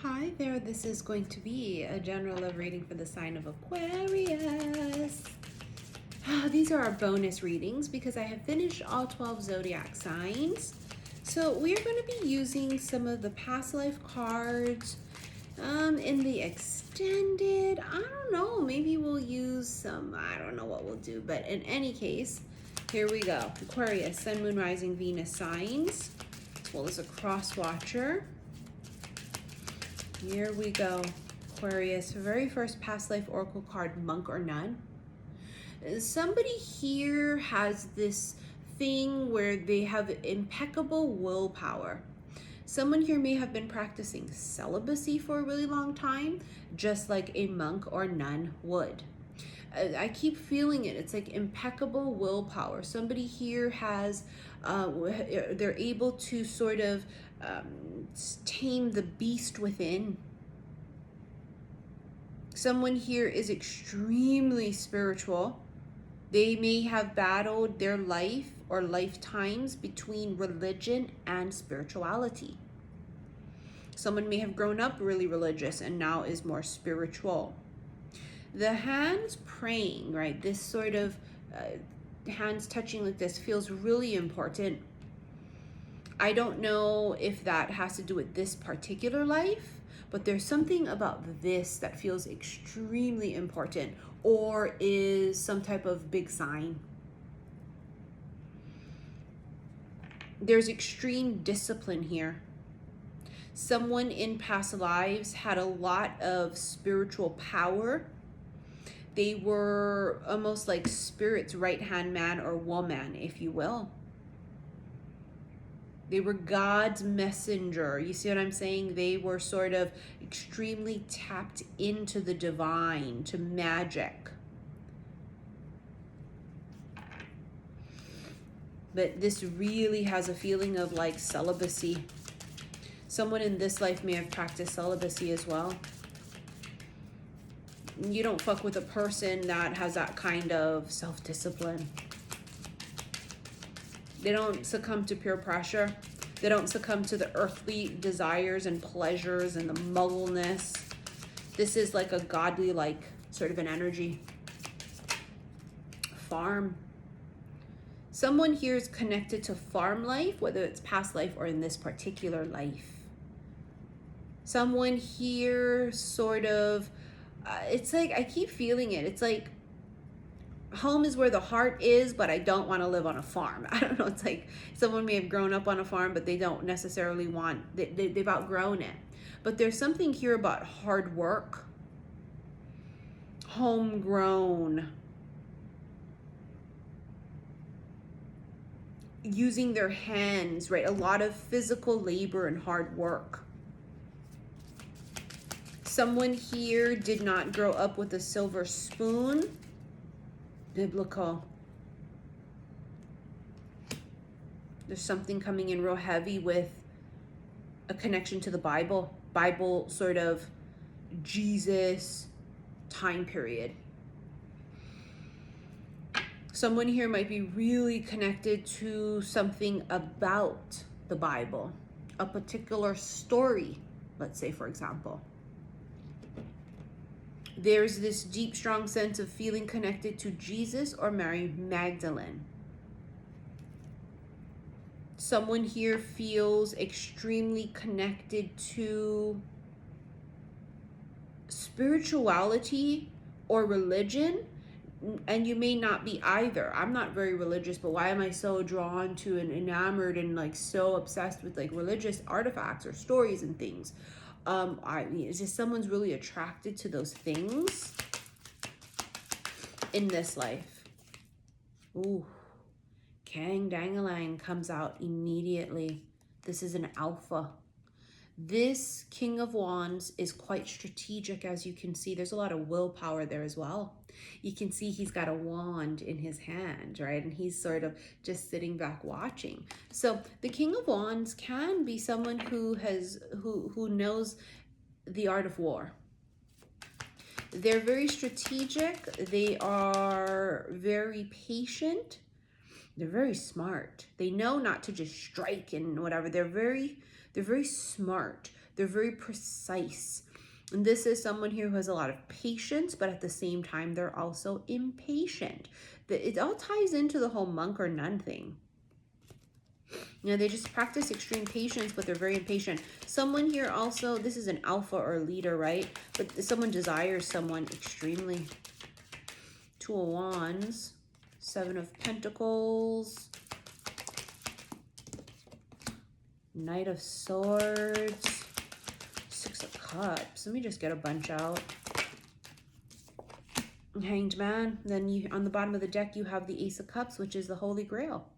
Hi there, this is going to be a general love reading for the sign of Aquarius. These are our bonus readings because I have finished all 12 zodiac signs. So we're going to be using some of the past life cards in the extended. I don't know, maybe we'll use some, I don't know what we'll do, but in any case, here we go. Aquarius, Sun, Moon, Rising, Venus signs, as well as a cross watcher. Here we go, Aquarius. Very first past life oracle card, Monk or Nun. Somebody here has this thing where they have impeccable willpower. Someone here may have been practicing celibacy for a really long time, just like a monk or nun would. I keep feeling it. It's like impeccable willpower. Somebody here has, they're able to sort of tame the beast within. Someone here is extremely spiritual. They may have battled their life or lifetimes between religion and spirituality. Someone may have grown up really religious and now is more spiritual. The hands praying, right? This sort of hands touching like this feels really important. I don't know if that has to do with this particular life, but there's something about this that feels extremely important or is some type of big sign. There's extreme discipline here. Someone in past lives had a lot of spiritual power. They were almost like spirit's right-hand man or woman, if you will. They were God's messenger. You see what I'm saying? They were sort of extremely tapped into the divine, to magic. But this really has a feeling of like celibacy. Someone in this life may have practiced celibacy as well. You don't fuck with a person that has that kind of self-discipline. They don't succumb to peer pressure. They don't succumb to the earthly desires and pleasures and the muggleness. This is like a godly, like sort of an energy. Farm. Someone here is connected to farm life, whether it's past life or in this particular life. Someone here sort of, it's like, I keep feeling it. It's like, home is where the heart is, but I don't want to live on a farm. I don't know. It's like someone may have grown up on a farm, but they don't necessarily want, they've outgrown it. But there's something here about hard work, homegrown, using their hands, right? A lot of physical labor and hard work. Someone here did not grow up with a silver spoon. Biblical. There's something coming in real heavy with a connection to the Bible sort of Jesus time period. Someone here might be really connected to something about the Bible, a particular story, let's say, for example. There's this deep, strong sense of feeling connected to Jesus or Mary Magdalene. Someone here feels extremely connected to spirituality or religion, and you may not be either. I'm not very religious, but why am I so drawn to and enamored and like so obsessed with like religious artifacts or stories and things? It's just someone's really attracted to those things in this life. Ooh, Kang Dangalang comes out immediately. This is an alpha. This King of Wands is quite strategic, as you can see. There's a lot of willpower there as well. You can see he's got a wand in his hand, right? And he's sort of just sitting back watching. So the King of Wands can be someone who knows the art of war. They're very strategic. They are very patient. They're very smart. They know not to just strike and whatever. They're very smart. They're very precise. And this is someone here who has a lot of patience, but at the same time, they're also impatient. It all ties into the whole monk or nun thing. You know, they just practice extreme patience, but they're very impatient. Someone here also, this is an alpha or leader, right? But someone desires someone extremely. Two of Wands, Seven of Pentacles, Knight of Swords, Six of Cups. Let me just get a bunch out. Hanged Man. Then you, on the bottom of the deck, you have the Ace of Cups, which is the Holy Grail.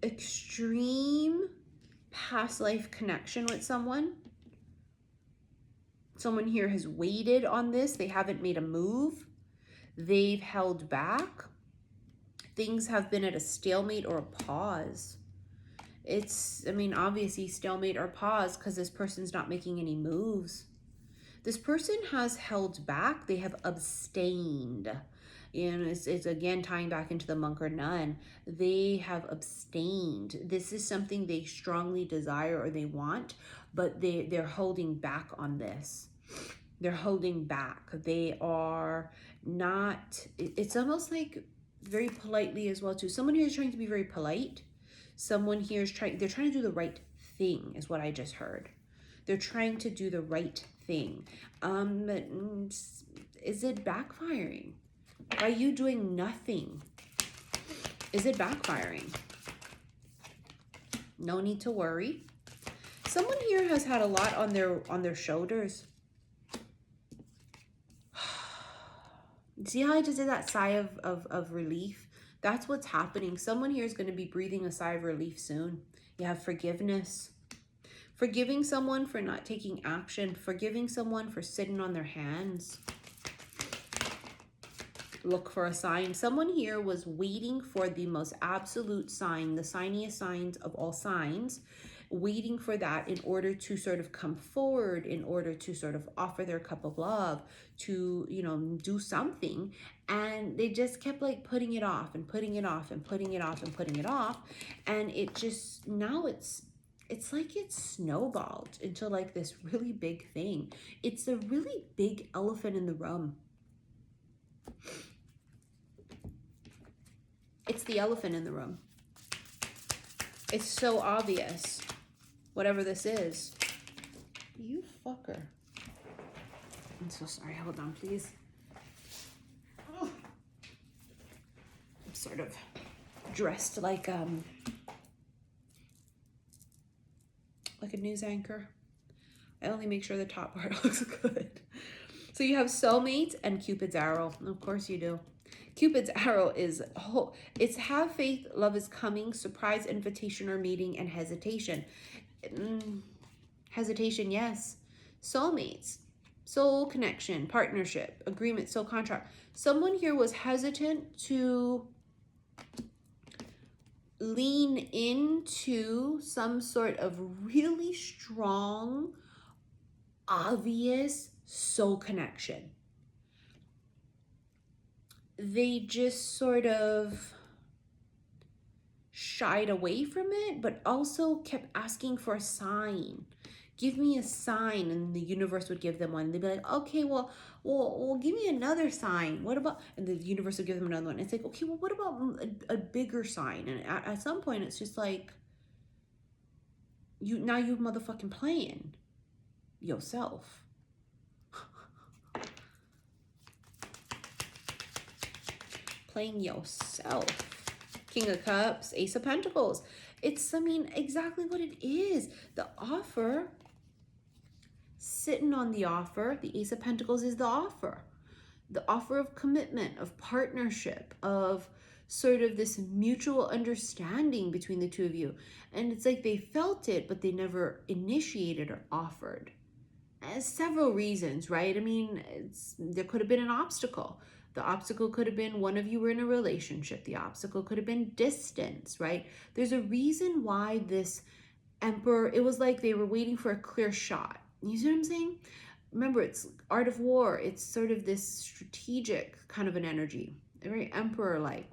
Extreme past life connection with someone. Someone here has waited on this. They haven't made a move. They've held back. Things have been at a stalemate or a pause. It's, I mean, obviously stalemate or pause because this person's not making any moves. This person has held back. They have abstained. And it's again tying back into the monk or nun. They have abstained. This is something they strongly desire or they want, but they're holding back on this. They're holding back. They are not, it's almost like very politely as well too. Someone here is trying to be very polite. Someone here is they're trying to do the right thing is what I just heard. They're trying to do the right thing. Is it backfiring? Are you doing nothing? Is it backfiring? No need to worry. Someone here has had a lot on their shoulders. See how I just did that sigh of relief? That's what's happening. Someone here is going to be breathing a sigh of relief soon. You have forgiveness. Forgiving someone for not taking action. Forgiving someone for sitting on their hands. Look for a sign. Someone here was waiting for the most absolute sign, the signiest signs of all signs, waiting for that in order to sort of come forward, in order to sort of offer their cup of love, to, you know, do something. And they just kept like putting it off and putting it off and putting it off and putting it off. And it just, now it's like it's snowballed into like this really big thing. It's a really big elephant in the room. It's the elephant in the room. It's so obvious, whatever this is. You fucker. I'm so sorry. Hold on, please. Oh. I'm sort of dressed like a news anchor. I only make sure the top part looks good. So you have soulmate and Cupid's arrow. Of course you do. Cupid's arrow is, it's have faith, love is coming, surprise, invitation or meeting, and hesitation. Hesitation, yes. Soulmates, soul connection, partnership, agreement, soul contract. Someone here was hesitant to lean into some sort of really strong, obvious soul connection. They just sort of shied away from it, but also kept asking for a sign. Give me a sign, and the universe would give them one. They'd be like, okay, well, give me another sign. What about, and the universe would give them another one. It's like, okay, well, what about a bigger sign? And at some point, it's just like, you motherfucking playing yourself. Playing yourself. King of Cups, Ace of Pentacles. It's, I mean, exactly what it is. The offer, sitting on the offer, the Ace of Pentacles is the offer. The offer of commitment, of partnership, of sort of this mutual understanding between the two of you. And it's like they felt it, but they never initiated or offered. Several reasons, right? I mean, there could have been an obstacle. The obstacle could have been one of you were in a relationship. The obstacle could have been distance, right? There's a reason why this Emperor, it was like they were waiting for a clear shot. You see what I'm saying? Remember, it's Art of War. It's sort of this strategic kind of an energy, very Emperor-like.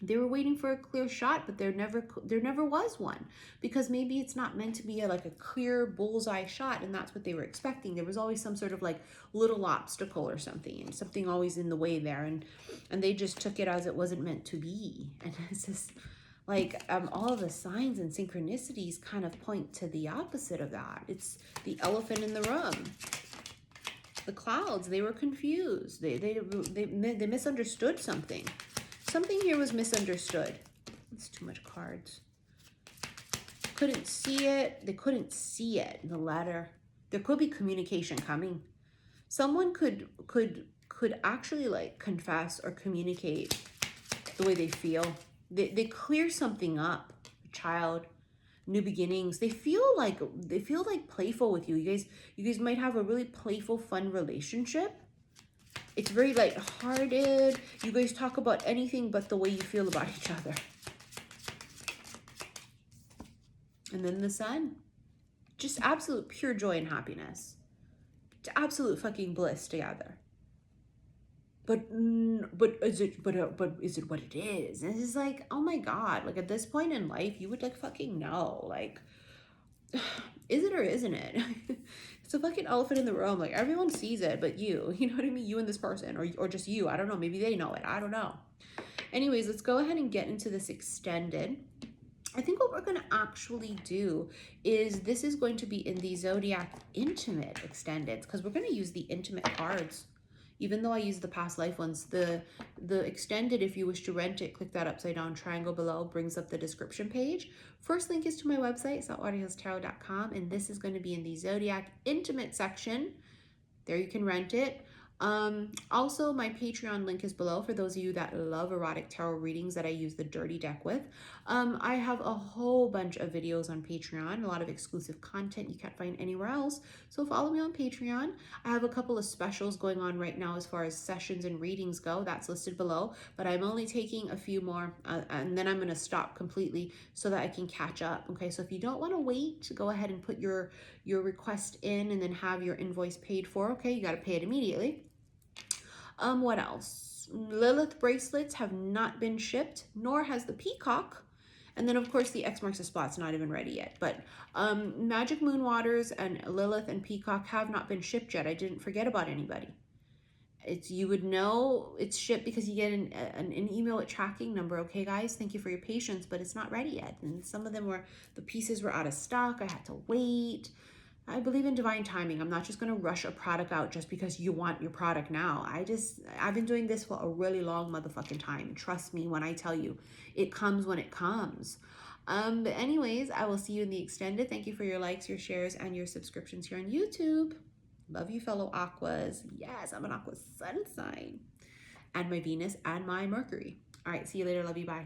They were waiting for a clear shot, but there never was one, because maybe it's not meant to be like a clear bullseye shot, and that's what they were expecting. There was always some sort of like little obstacle or something, and something always in the way there, and they just took it as it wasn't meant to be. And it's just like all of the signs and synchronicities kind of point to the opposite of that. It's the elephant in the room. The clouds, they were confused. They misunderstood something. Something here was misunderstood. It's too much cards. Couldn't see it. They couldn't see it in the letter. There could be communication coming. Someone could actually like confess or communicate the way they feel. They clear something up. Child, new beginnings. They feel like playful with you. You guys might have a really playful, fun relationship. It's very lighthearted. You guys talk about anything but the way you feel about each other. And then the sun. Just absolute pure joy and happiness. It's absolute fucking bliss together. But is it what it is? And it's like, oh my God, like at this point in life, you would like fucking know. Like, is it or isn't it? It's a fucking elephant in the room. Like everyone sees it, but you know what I mean? You and this person, or just you. I don't know. Maybe they know it. I don't know. Anyways, let's go ahead and get into this extended. I think what we're going to actually do is this is going to be in the Zodiac Intimate Extended, because we're going to use the intimate cards. Even though I use the past life ones, the extended, if you wish to rent it, click that upside down triangle below, brings up the description page. First link is to my website, saltwaterhealstarot.com, and this is going to be in the Zodiac Intimate section. There you can rent it. Also, my Patreon link is below for those of you that love erotic tarot readings that I use the dirty deck with. I have a whole bunch of videos on Patreon, a lot of exclusive content you can't find anywhere else. So follow me on Patreon. I have a couple of specials going on right now as far as sessions and readings go. That's listed below, but I'm only taking a few more and then I'm going to stop completely so that I can catch up. Okay, so if you don't want to wait, go ahead and put your request in and then have your invoice paid for. Okay, you got to pay it immediately. What else? Lilith bracelets have not been shipped, nor has the peacock. And then, of course, the X marks the spot's not even ready yet. But Magic Moon Waters and Lilith and Peacock have not been shipped yet. I didn't forget about anybody. You would know it's shipped because you get an email with tracking number. Okay, guys, thank you for your patience, but it's not ready yet. And some of them the pieces were out of stock. I had to wait. I believe in divine timing. I'm not just going to rush a product out just because you want your product now. I've been doing this for a really long motherfucking time. Trust me when I tell you, it comes when it comes. But anyways, I will see you in the extended. Thank you for your likes, your shares, and your subscriptions here on YouTube. Love you, fellow Aquas. Yes, I'm an Aqua sun sign. And my Venus and my Mercury. All right, see you later. Love you. Bye.